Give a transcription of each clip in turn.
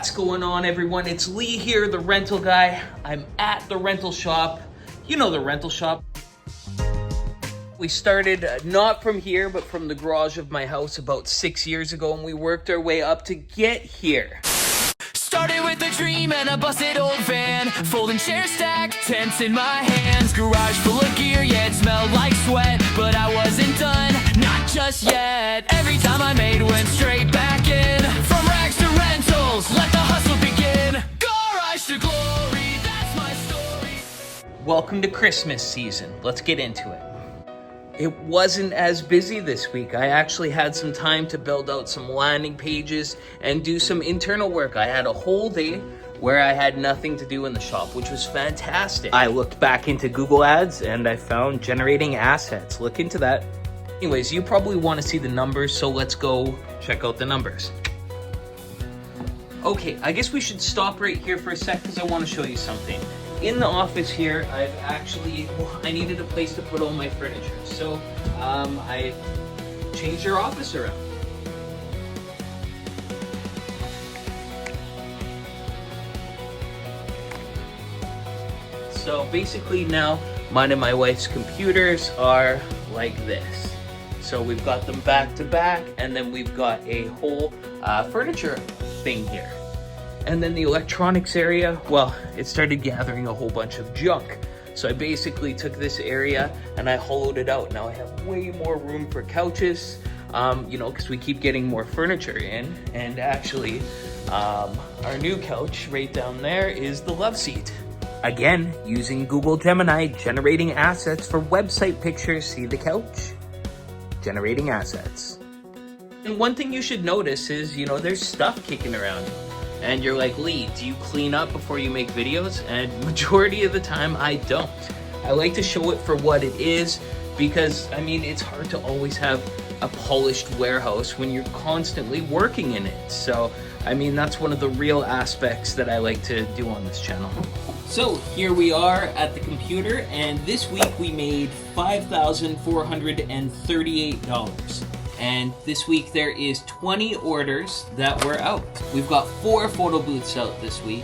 What's going on, everyone? It's Lee here, the rental guy. I'm at the rental shop. You know the rental shop. We started not from here, but from the garage of my house about 6 years ago, and we worked our way up to get here. Started with a dream and a busted old van, folding chairs stacked, tents in my hands. Garage full of gear, yeah, it smelled like sweat, but I wasn't done, not just yet. Every time I made went straight back in. From rags to rentals, let the hustle begin. Garage to glory, that's my story. Welcome to Christmas season. Let's get into it. It wasn't as busy this week. I actually had some time to build out some landing pages and do some internal work. I had a whole day where I had nothing to do in the shop, which was fantastic. I looked back into Google Ads and I found generating assets. Look into that. Anyways, you probably want to see the numbers, so let's go check out the numbers. Okay, I guess we should stop right here for a sec because I want to show you something. In the office here, I needed a place to put all my furniture. So I changed our office around. So basically now, mine and my wife's computers are like this. So we've got them back to back, and then we've got a whole furniture thing here. And then the electronics area, well, it started gathering a whole bunch of junk. So I basically took this area and I hollowed it out. Now I have way more room for couches, because we keep getting more furniture in. And actually, our new couch right down there is the love seat. Again, using Google Gemini, generating assets for website pictures. See the couch? Generating assets. And one thing you should notice is, there's stuff kicking around. And you're like, Lee, do you clean up before you make videos? And majority of the time, I don't. I like to show it for what it is because, it's hard to always have a polished warehouse when you're constantly working in it. So, that's one of the real aspects that I like to do on this channel. So here we are at the computer, and this week we made $5,438. And this week there is 20 orders that were out. We've got 4 photo booths out this week.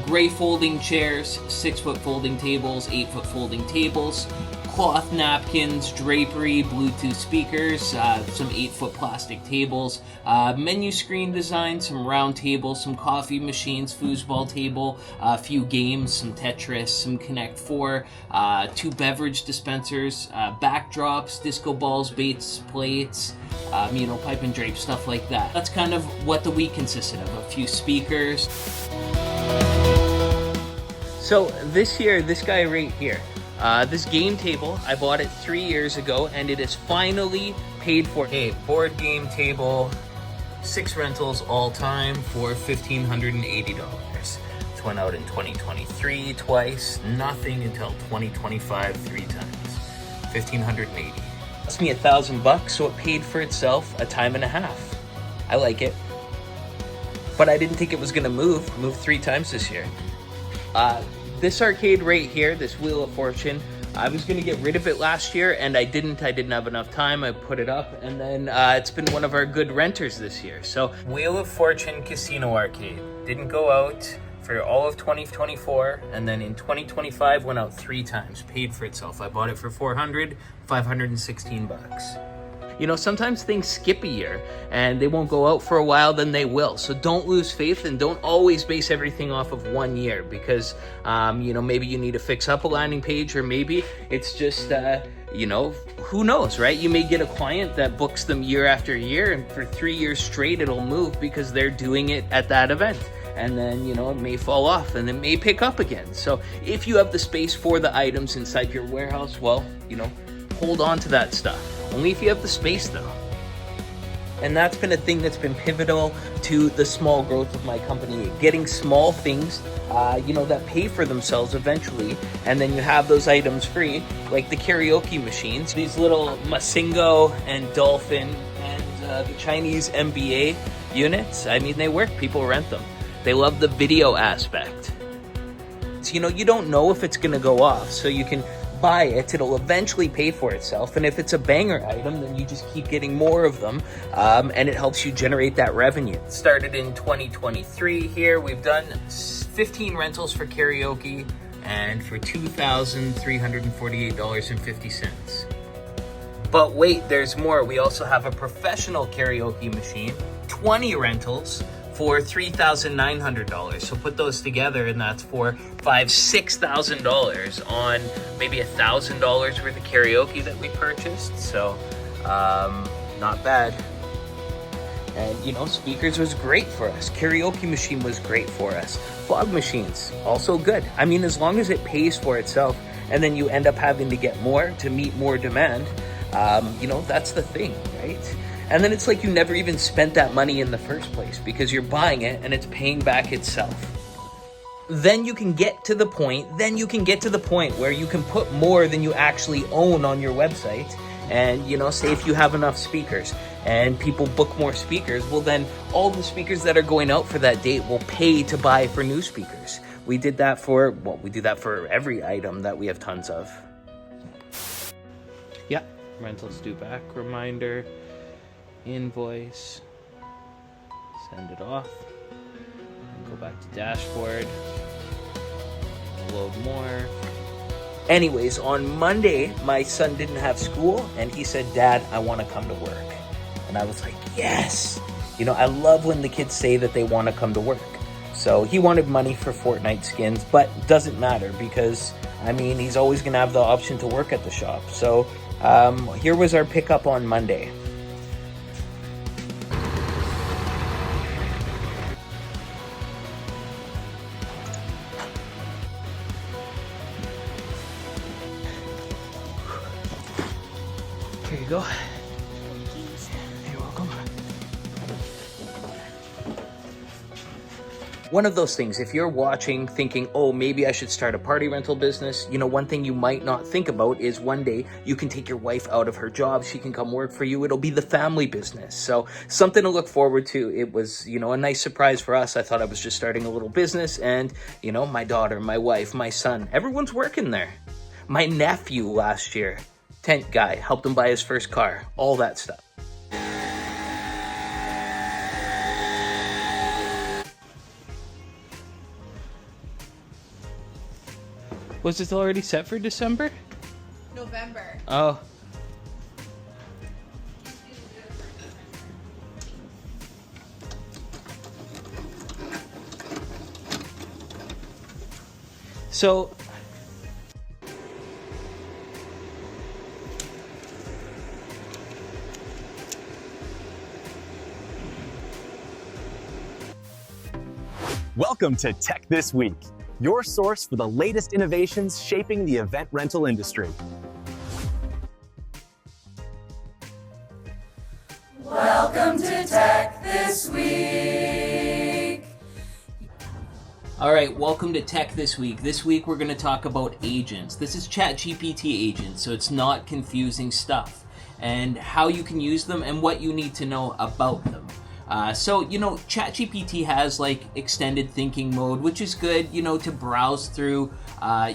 Gray folding chairs, 6-foot folding tables, 8-foot folding tables, cloth napkins, drapery, Bluetooth speakers, some 8-foot plastic tables, menu screen design, some round tables, some coffee machines, foosball table, a few games, some Tetris, some Connect 4, 2 beverage dispensers, backdrops, disco balls, baits, plates, pipe and drape, stuff like that. That's kind of what the week consisted of, a few speakers. So this guy right here, this game table, I bought it 3 years ago, and it is finally paid for. A board game table, 6 rentals all time for $1,580. It went out in 2023 twice, nothing until 2025 3 times. $1,580. Cost me $1,000, so it paid for itself a time and a half. I like it, but I didn't think it was gonna move 3 times this year. This arcade right here, this Wheel of Fortune, I was going to get rid of it last year, and I didn't have enough time. I put it up, and then it's been one of our good renters this year. So Wheel of Fortune Casino Arcade didn't go out for all of 2024, and then in 2025 went out 3 times, paid for itself. I bought it for $516. Sometimes things skip a year and they won't go out for a while, then they will. So don't lose faith, and don't always base everything off of 1 year because, maybe you need to fix up a landing page, or maybe it's just, who knows, right? You may get a client that books them year after year, and for 3 years straight, it'll move because they're doing it at that event. And then, it may fall off and it may pick up again. So if you have the space for the items inside your warehouse, well, hold on to that stuff. Only if you have the space, though. And that's been a thing that's been pivotal to the small growth of my company. Getting small things, that pay for themselves eventually. And then you have those items free, like the karaoke machines. These little Masingo and Dolphin and the Chinese MBA units. They work. People rent them. They love the video aspect. So, you don't know if it's going to go off. So you can buy it, it'll eventually pay for itself. And if it's a banger item, then you just keep getting more of them, and it helps you generate that revenue. Started in 2023 here. We've done 15 rentals for karaoke and for $2,348.50. But wait, there's more. We also have a professional karaoke machine, 20 rentals for $3,900. So put those together and that's for $6,000 on maybe $1,000 worth of karaoke that we purchased. So not bad. And you know, speakers was great for us. Karaoke machine was great for us. Fog machines, also good. I mean, as long as it pays for itself and then you end up having to get more to meet more demand, you know, that's the thing, right? And then it's like you never even spent that money in the first place because you're buying it and it's paying back itself. Then you can get to the point where you can put more than you actually own on your website. And, you know, say if you have enough speakers and people book more speakers, well, then all the speakers that are going out for that date will pay to buy for new speakers. We did that for, well, we do that for every item that we have tons of. Yeah, rentals due back reminder, invoice, send it off, go back to dashboard, load more. Anyways, on Monday, my son didn't have school, and he said, "Dad, I want to come to work." And I was like, yes! You know, I love when the kids say that they want to come to work. So he wanted money for Fortnite skins, but doesn't matter because, I mean, he's always going to have the option to work at the shop. So here was our pickup on Monday. Here you go. You're welcome. One of those things, if you're watching thinking, oh, maybe I should start a party rental business, you know, one thing you might not think about is one day you can take your wife out of her job. She can come work for you. It'll be the family business. So something to look forward to. It was, you know, a nice surprise for us. I thought I was just starting a little business and, you know, my daughter, my wife, my son, everyone's working there. My nephew last year, tent guy, helped him buy his first car, all that stuff. Was it already set for December? November. Oh. So welcome to Tech This Week, your source for the latest innovations shaping the event rental industry. Welcome to Tech This Week. All right, welcome to Tech This Week. This week we're going to talk about agents. This is ChatGPT agents, so it's not confusing stuff, and how you can use them and what you need to know about them. So, you know, ChatGPT has like extended thinking mode, which is good, you know, to browse through,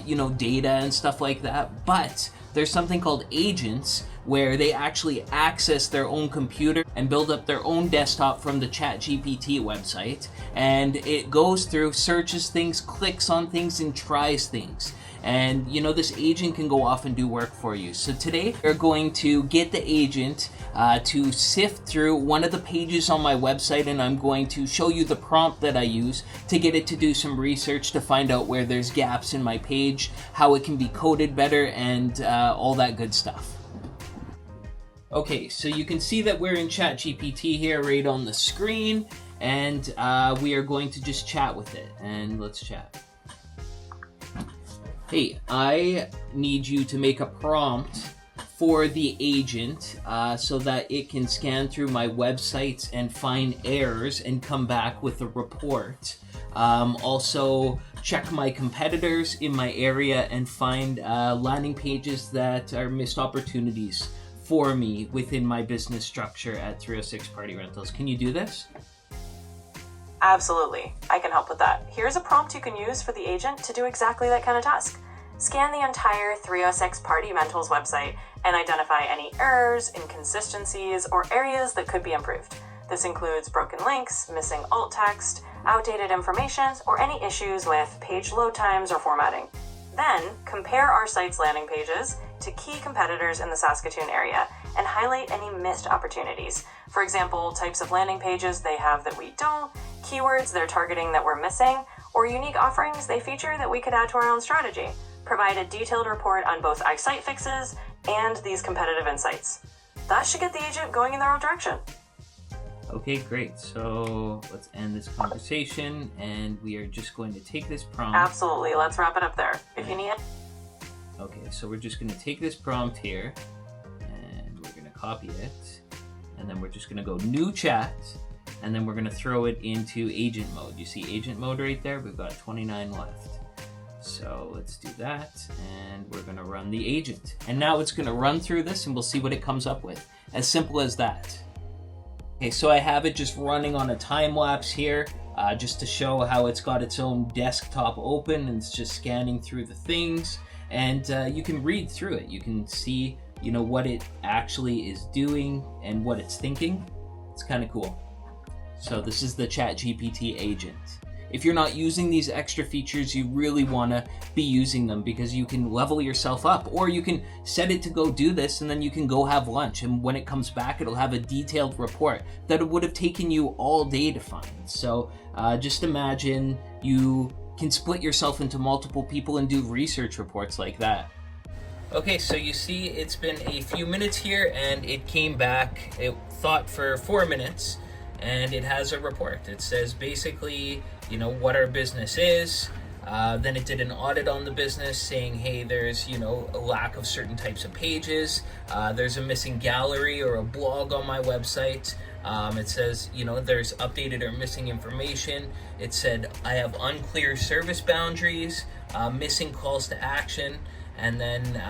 you know, data and stuff like that. But there's something called agents where they actually access their own computer and build up their own desktop from the ChatGPT website. And it goes through, searches things, clicks on things, and tries things. And, you know, this agent can go off and do work for you. So today we're going to get the agent to sift through one of the pages on my website, and I'm going to show you the prompt that I use to get it to do some research to find out where there's gaps in my page, how it can be coded better, and all that good stuff. Okay, so you can see that we're in ChatGPT here right on the screen, and we are going to just chat with it, and let's chat. Hey, I need you to make a prompt for the agent so that it can scan through my websites and find errors and come back with a report. Also, check my competitors in my area and find landing pages that are missed opportunities for me within my business structure at 306 Party Rentals. Can you do this? Absolutely, I can help with that. Here's a prompt you can use for the agent to do exactly that kind of task. Scan the entire 306 Party Mentals website and identify any errors, inconsistencies, or areas that could be improved. This includes broken links, missing alt text, outdated information, or any issues with page load times or formatting. Then, compare our site's landing pages to key competitors in the Saskatoon area and highlight any missed opportunities. For example, types of landing pages they have that we don't, keywords they're targeting that we're missing, or unique offerings they feature that we could add to our own strategy. Provide a detailed report on both site fixes and these competitive insights. That should get the agent going in their own direction. Okay, great. So let's end this conversation, and we are just going to take this prompt. Absolutely. Let's wrap it up there. If you need it. Okay, so we're just going to take this prompt here, and we're going to copy it, and then we're just going to go new chat, and then we're going to throw it into agent mode. You see agent mode right there? We've got 29 left. So let's do that, and we're going to run the agent. And now it's going to run through this, and we'll see what it comes up with. As simple as that. Okay, so I have it just running on a time lapse here, just to show how it's got its own desktop open, and it's just scanning through the things. And you can read through it. You can see, what it actually is doing and what it's thinking. It's kind of cool. So this is the ChatGPT agent. If you're not using these extra features, you really want to be using them, because you can level yourself up, or you can set it to go do this and then you can go have lunch, and when it comes back it'll have a detailed report that it would have taken you all day to find. So just imagine you can split yourself into multiple people and do research reports like that. Okay, so you see it's been a few minutes here, and it came back. It thought for 4 minutes, and it has a report. It says basically, what our business is. Then it did an audit on the business, saying, hey, there's, a lack of certain types of pages. There's a missing gallery or a blog on my website. It says, there's updated or missing information. It said I have unclear service boundaries, missing calls to action, and then,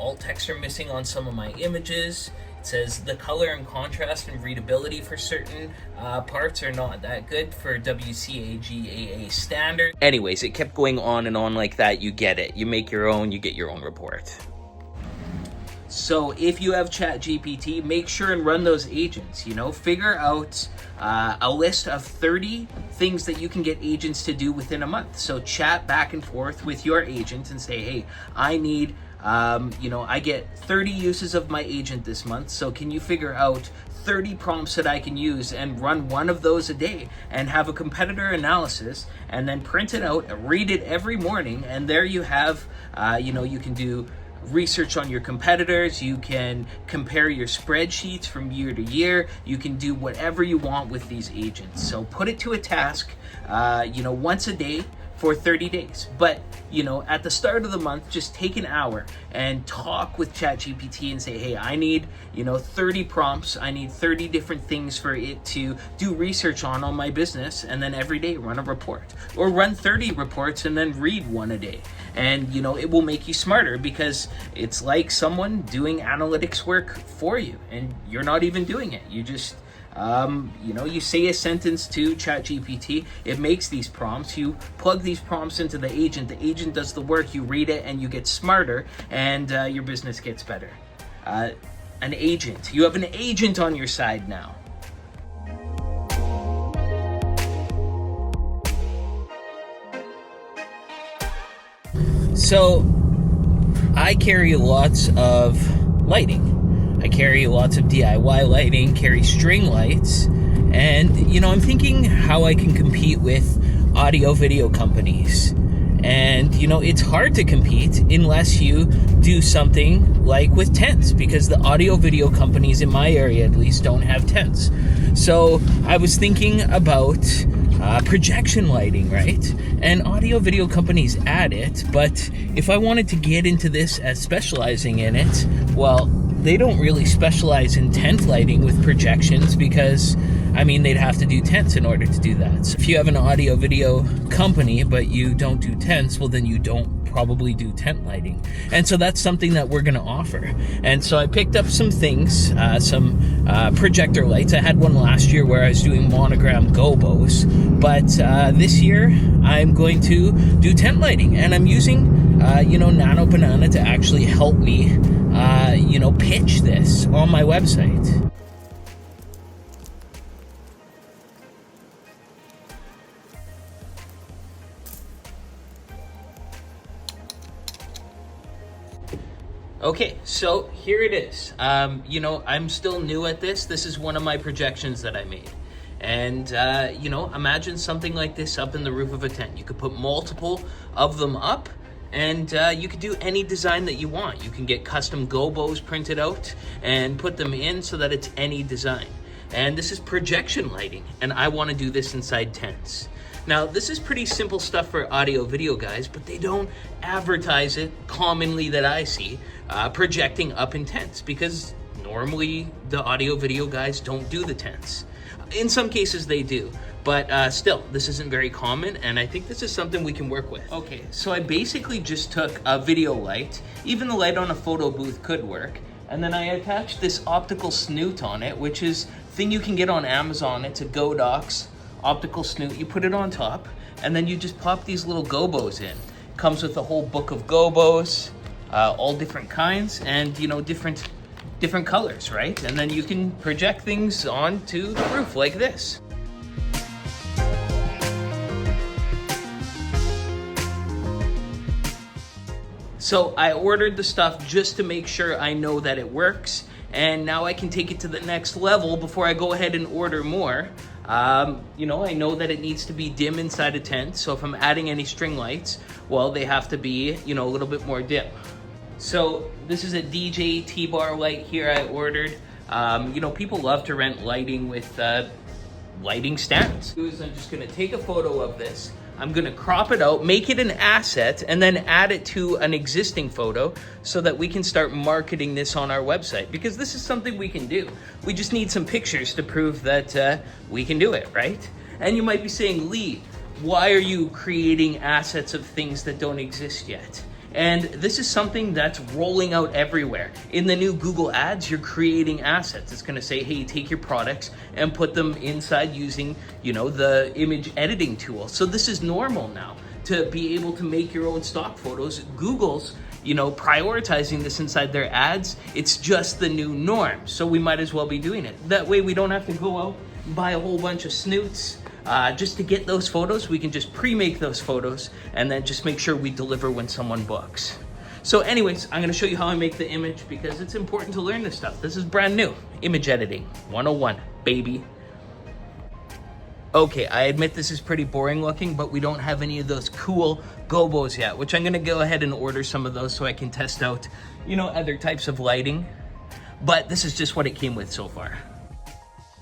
alt text are missing on some of my images. It says the color and contrast and readability for certain parts are not that good for WCAG standard. Anyways, it kept going on and on like that. You get it. You make your own, you get your own report. So if you have ChatGPT, make sure and run those agents, figure out a list of 30 things that you can get agents to do within a month. So chat back and forth with your agent and say, hey, I need, I get 30 uses of my agent this month. So can you figure out 30 prompts that I can use and run one of those a day, and have a competitor analysis, and then print it out, read it every morning. And there you have, you can do research on your competitors, you can compare your spreadsheets from year to year, you can do whatever you want with these agents. So put it to a task, once a day for 30 days. But, at the start of the month, just take an hour and talk with ChatGPT and say, hey, I need, 30 prompts. I need 30 different things for it to do research on my business. And then every day run a report, or run 30 reports and then read one a day. And, it will make you smarter, because it's like someone doing analytics work for you, and you're not even doing it. You just, you say a sentence to ChatGPT, it makes these prompts, you plug these prompts into the agent does the work, you read it, and you get smarter, and your business gets better. An agent. You have an agent on your side now. So, I carry lots of lighting. I carry lots of DIY lighting, carry string lights, and, I'm thinking how I can compete with audio-video companies. And, it's hard to compete unless you do something like with tents, because the audio-video companies in my area, at least, don't have tents. So I was thinking about projection lighting, right? And audio-video companies add it, but if I wanted to get into this as specializing in it, well, they don't really specialize in tent lighting with projections, because they'd have to do tents in order to do that. So if you have an audio video company but you don't do tents, well, then you don't probably do tent lighting. And so that's something that we're going to offer. And so I picked up some things, some projector lights. I had one last year where I was doing monogram gobos, but this year I'm going to do tent lighting, and I'm using Nano Banana to actually help me, pitch this on my website. Okay, so here it is. I'm still new at this. This is one of my projections that I made. And, imagine something like this up in the roof of a tent. You could put multiple of them up, and you could do any design that you want. You can get custom gobos printed out and put them in so that it's any design. And this is projection lighting, and I want to do this inside tents. Now, this is pretty simple stuff for audio video guys, but they don't advertise it commonly that I see, projecting up in tents, because normally the audio video guys don't do the tents. In some cases they do, but still, this isn't very common, and I think this is something we can work with. Okay, so I basically just took a video light, even the light on a photo booth could work, and then I attached this optical snoot on it, which is a thing you can get on Amazon. It's a Godox optical snoot. You put it on top, and then you just pop these little gobos in. Comes with a whole book of gobos, all different kinds, and different colors, right? And then you can project things onto the roof like this. So I ordered the stuff just to make sure I know that it works, and now I can take it to the next level before I go ahead and order more. I know that it needs to be dim inside a tent, so if I'm adding any string lights, well, they have to be, a little bit more dim. So this is a DJ T-bar light here I ordered. People love to rent lighting with lighting stands. I'm just gonna take a photo of this. I'm gonna crop it out, make it an asset, and then add it to an existing photo so that we can start marketing this on our website, because this is something we can do. We just need some pictures to prove that we can do it, right? And you might be saying, Lee, why are you creating assets of things that don't exist yet? And this is something that's rolling out everywhere. In the new Google Ads, you're creating assets. It's gonna say, hey, take your products and put them inside using, the image editing tool. So this is normal now, to be able to make your own stock photos. Google's, prioritizing this inside their ads. It's just the new norm. So we might as well be doing it. That way we don't have to go out and buy a whole bunch of snoots. Just to get those photos, we can just pre-make those photos and then just make sure we deliver when someone books. So anyways, I'm gonna show you how I make the image, because it's important to learn this stuff. This is brand new. Image editing 101, baby. Okay, I admit this is pretty boring looking, but we don't have any of those cool gobos yet, which I'm gonna go ahead and order some of those so I can test out, other types of lighting. But this is just what it came with so far.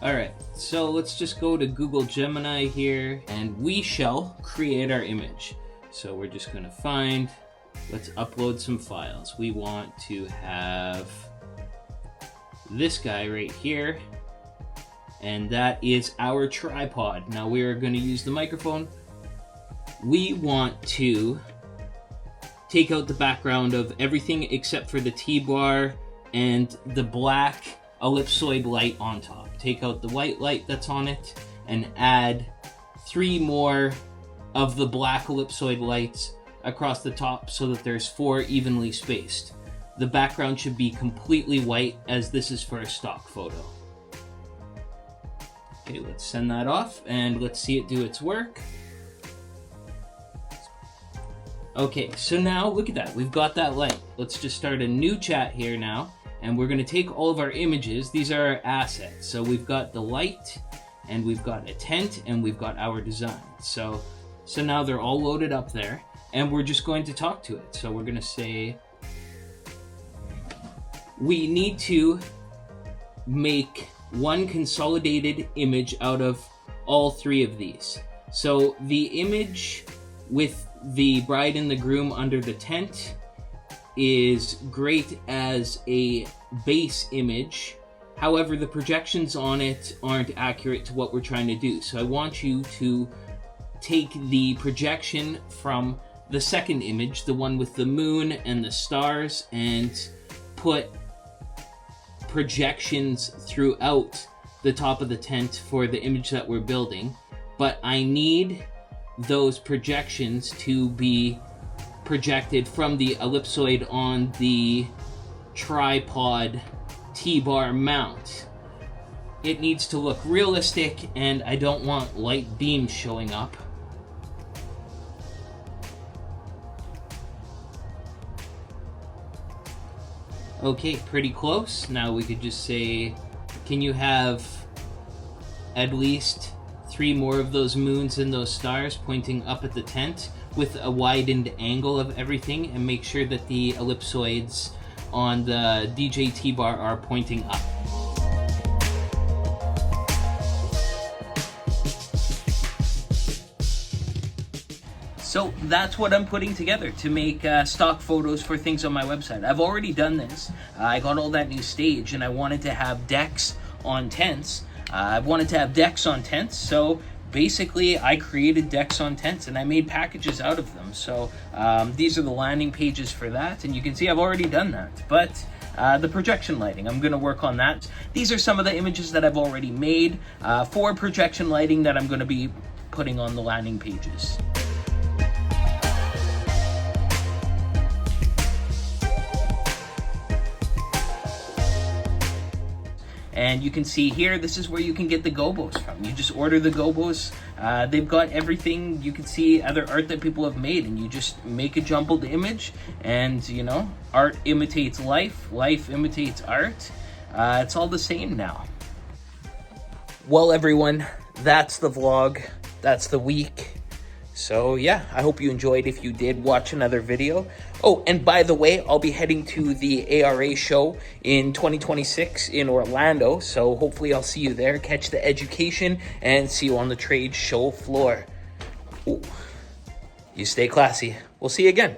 All right, so let's just go to Google Gemini here, and we shall create our image. So we're just gonna let's upload some files. We want to have this guy right here, and that is our tripod. Now we are gonna use the microphone. We want to take out the background of everything except for the T-bar and the black ellipsoid light on top. Take out the white light that's on it and add 3 more of the black ellipsoid lights across the top so that there's 4 evenly spaced. The background should be completely white, as this is for a stock photo. Okay, let's send that off and let's see it do its work. Okay, so now look at that. We've got that light. Let's just start a new chat here now. And we're gonna take all of our images. These are our assets. So we've got the light, and we've got a tent, and we've got our design. So now they're all loaded up there, and we're just going to talk to it. So we're gonna say, we need to make one consolidated image out of all 3 of these. So the image with the bride and the groom under the tent is great as a base image. However, the projections on it aren't accurate to what we're trying to do. So I want you to take the projection from the second image, the one with the moon and the stars, and put projections throughout the top of the tent for the image that we're building. But I need those projections to be projected from the ellipsoid on the tripod T-bar mount. It needs to look realistic, and I don't want light beams showing up. Okay, pretty close. Now we could just say, can you have at least 3 more of those moons and those stars pointing up at the tent with a widened angle of everything, and make sure that the ellipsoids on the DJT bar are pointing up. So that's what I'm putting together to make stock photos for things on my website. I've already done this. I got all that new stage, and I wanted to have decks on tents. So basically I created decks on tents, and I made packages out of them. So these are the landing pages for that, and you can see I've already done that. But the projection lighting, I'm going to work on that. These are some of the images that I've already made for projection lighting that I'm going to be putting on the landing pages. And you can see here, this is where you can get the gobos from. You just order the gobos. They've got everything. You can see other art that people have made, and you just make a jumbled image, and you know, art imitates life, life imitates art. It's all the same now. Well, everyone, that's the vlog. That's the week. So yeah, I hope you enjoyed. If you did, watch another video. Oh, and by the way, I'll be heading to the ARA show in 2026 in Orlando. So hopefully I'll see you there, catch the education, and see you on the trade show floor. Ooh. You stay classy. We'll see you again.